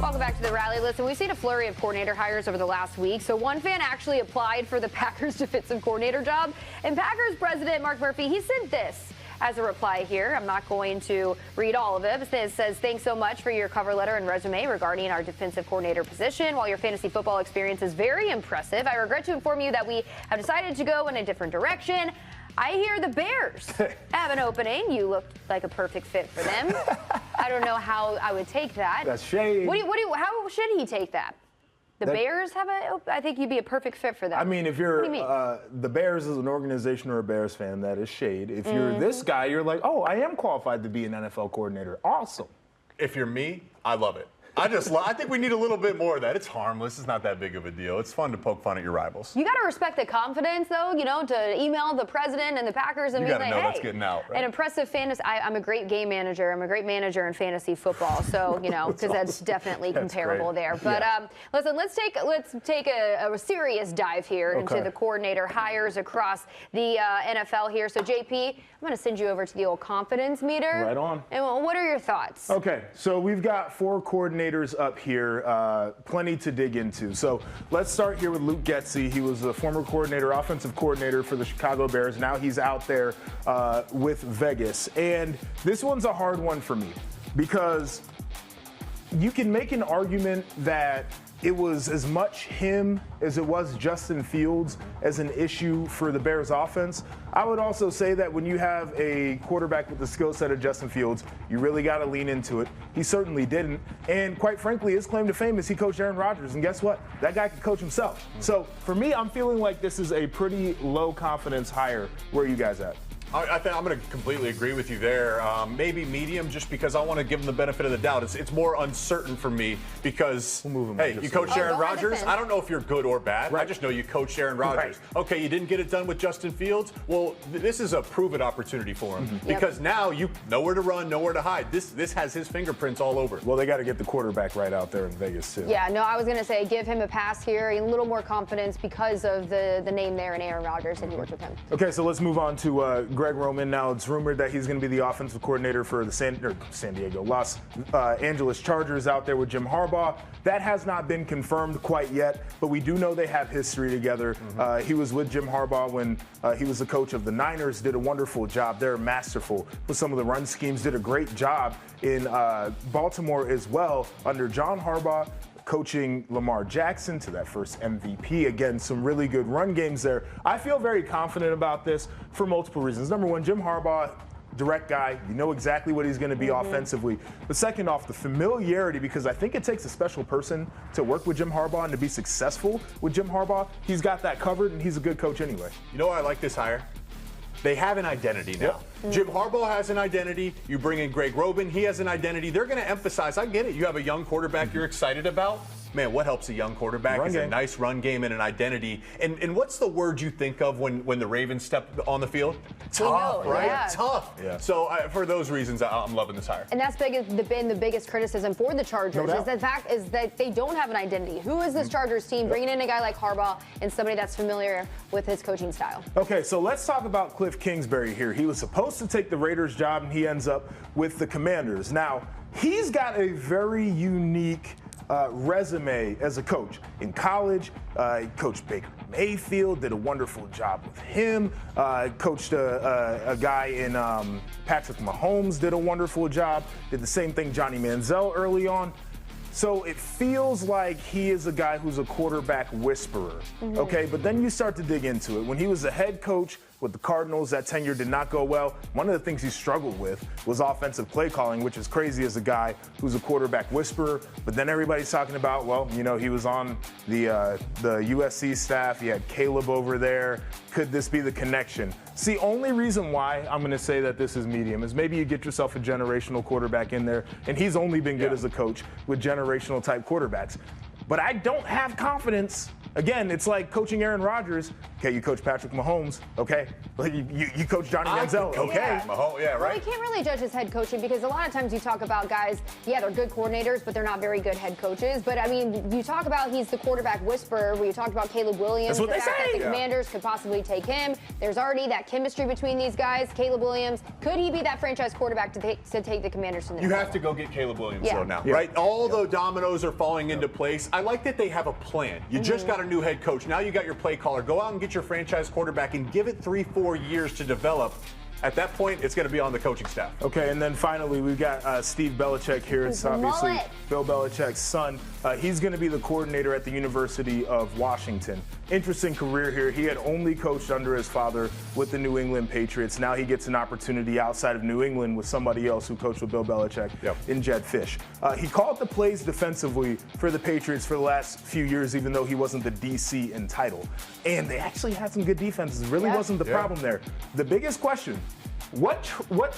Welcome back to the Rally. Listen, we've seen a flurry of coordinator hires over the last week. So one fan actually applied for the Packers defensive coordinator job. And Packers president Mark Murphy, he sent this as a reply here. I'm not going to read all of it. It says, thanks so much for your cover letter and resume regarding our defensive coordinator position. While your fantasy football experience is very impressive, I regret to inform you that we have decided to go in a different direction. I hear the Bears have an opening. You look like a perfect fit for them. I don't know how I would take that. That's shade. How should he take that? The Bears have I think you'd be a perfect fit for them. I mean, if you're the Bears is an organization or a Bears fan, that is shade. If you're this guy, you're like, oh, I am qualified to be an NFL coordinator. Awesome. If you're me, I love it. I think we need a little bit more of that. It's harmless. It's not that big of a deal. It's fun to poke fun at your rivals. You got to respect the confidence, though, to email the president and the Packers and be like, hey, that's getting out, right? An impressive fantasy. I'm a great game manager. I'm a great manager in fantasy football. So, because that's definitely comparable there. But listen, let's take a serious dive here into the coordinator hires across the NFL here. So, JP, I'm going to send you over to the old confidence meter. Right on. And what are your thoughts? Okay, so we've got 4 coordinators up here, plenty to dig into. So let's start here with Luke Getsy. He was a former coordinator, offensive coordinator for the Chicago Bears. Now he's out there with Vegas. And this one's a hard one for me because you can make an argument that it was as much him as it was Justin Fields as an issue for the Bears offense. I would also say that when you have a quarterback with the skill set of Justin Fields, you really got to lean into it. He certainly didn't. And quite frankly, his claim to fame is he coached Aaron Rodgers. And guess what? That guy can coach himself. So for me, I'm feeling like this is a pretty low confidence hire. Where are you guys at? I think I'm going to completely agree with you there. Maybe medium, just because I want to give him the benefit of the doubt. It's more uncertain for me because, hey, you coached Aaron Rodgers. I don't know if you're good or bad. Right. I just know you coached Aaron Rodgers. Right. Okay, you didn't get it done with Justin Fields. Well, this is a proven opportunity for him because now you know where to run, know where to hide. This has his fingerprints all over. Well, they got to get the quarterback right out there in Vegas, too. Yeah, no, I was going to say give him a pass here, a little more confidence because of the name there and Aaron Rodgers, and he worked with him. Okay, so let's move on to Greg Roman. Now it's rumored that he's going to be the offensive coordinator for the Los Angeles Chargers out there with Jim Harbaugh. That has not been confirmed quite yet, but we do know they have history together. He was with Jim Harbaugh when he was the coach of the Niners, did a wonderful job. They're masterful with some of the run schemes, did a great job in Baltimore as well under John Harbaugh, coaching Lamar Jackson to that first MVP. Again, some really good run games there. I feel very confident about this for multiple reasons. Number one, Jim Harbaugh, direct guy. You know exactly what he's going to be offensively. But second off, the familiarity, because I think it takes a special person to work with Jim Harbaugh and to be successful with Jim Harbaugh. He's got that covered, and he's a good coach anyway. You know why I like this hire? They have an identity now. Jim Harbaugh has an identity. You bring in Greg Roman. He has an identity. They're going to emphasize, I get it. You have a young quarterback you're excited about. Man, what helps a young quarterback is a nice run game and an identity. And what's the word you think of when the Ravens step on the field? Tough, right? Yeah. Tough. Yeah. So for those reasons, I'm loving this hire. And that's been the biggest criticism for the Chargers is the fact is that they don't have an identity. Who is this Chargers team? Bringing in a guy like Harbaugh and somebody that's familiar with his coaching style. Okay, so let's talk about Cliff Kingsbury here. He was supposed to take the Raiders job, and he ends up with the Commanders. Now, he's got a very unique resume as a coach. In college, he coached Baker Mayfield, did a wonderful job with him. Coached a guy in Patrick Mahomes, did a wonderful job. Did the same thing Johnny Manziel early on. So it feels like he is a guy who's a quarterback whisperer, okay? But then you start to dig into it. When he was a head coach with the Cardinals, that tenure did not go well. One of the things he struggled with was offensive play calling, which is crazy as a guy who's a quarterback whisperer. But then everybody's talking about, well, he was on the USC staff. He had Caleb over there. Could this be the connection? It's the only reason why I'm going to say that this is medium is maybe you get yourself a generational quarterback in there, and he's only been good as a coach with generational type quarterbacks. But I don't have confidence Again, it's like coaching Aaron Rodgers. Okay, you coach Patrick Mahomes. Okay, well, you coach Johnny Manziel. Okay, Mahomes, yeah, right. Well, we can't really judge his head coaching because a lot of times you talk about guys, yeah, they're good coordinators, but they're not very good head coaches. But I mean, you talk about he's the quarterback whisperer. We talked about Caleb Williams. That's what the they fact say. that the Commanders could possibly take him. There's already that chemistry between these guys. Caleb Williams, could he be that franchise quarterback to take the Commanders to the next You have level? to go get Caleb Williams Yeah. though now, Yeah. right? All the dominoes are falling into place. I like that they have a plan. You just got a new head coach. Now you got your play caller. Go out and get your franchise quarterback and give it 3-4 years to develop. At that point, it's going to be on the coaching staff. Okay, and then finally, we've got Steve Belichick here. It's obviously mullet. Bill Belichick's son. He's going to be the coordinator at the University of Washington. Interesting career here. He had only coached under his father with the New England Patriots. Now he gets an opportunity outside of New England with somebody else who coached with Bill Belichick in Jed Fish. He called the plays defensively for the Patriots for the last few years, even though he wasn't the DC in title. And they actually had some good defenses. It really wasn't the problem there. The biggest question, what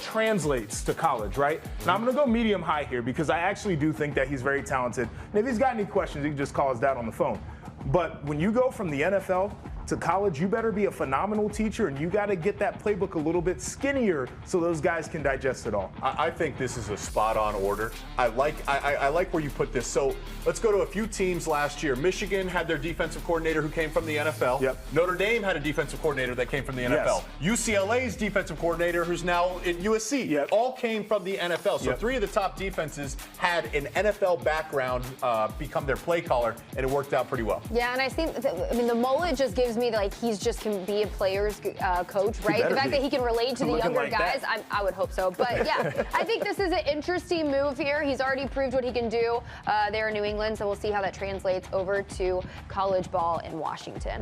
translates to college, right? Now I'm going to go medium high here because I actually do think that he's very talented. And if he's got any questions, he can just call his dad on the phone. But when you go from the NFL to college, you better be a phenomenal teacher, and you got to get that playbook a little bit skinnier so those guys can digest it all. I think this is a spot-on order. I like where you put this. So let's go to a few teams last year. Michigan had their defensive coordinator who came from the NFL. Yep. Notre Dame had a defensive coordinator that came from the NFL. UCLA's defensive coordinator, who's now at USC, all came from the NFL. So three of the top defenses had an NFL background become their play caller, and it worked out pretty well. Yeah, and I think, the mullet just gives me like he's just can be a player's coach, right? The fact that he can relate to the younger guys, I would hope so. But yeah, I think this is an interesting move here. He's already proved what he can do there in New England, so we'll see how that translates over to college ball in Washington.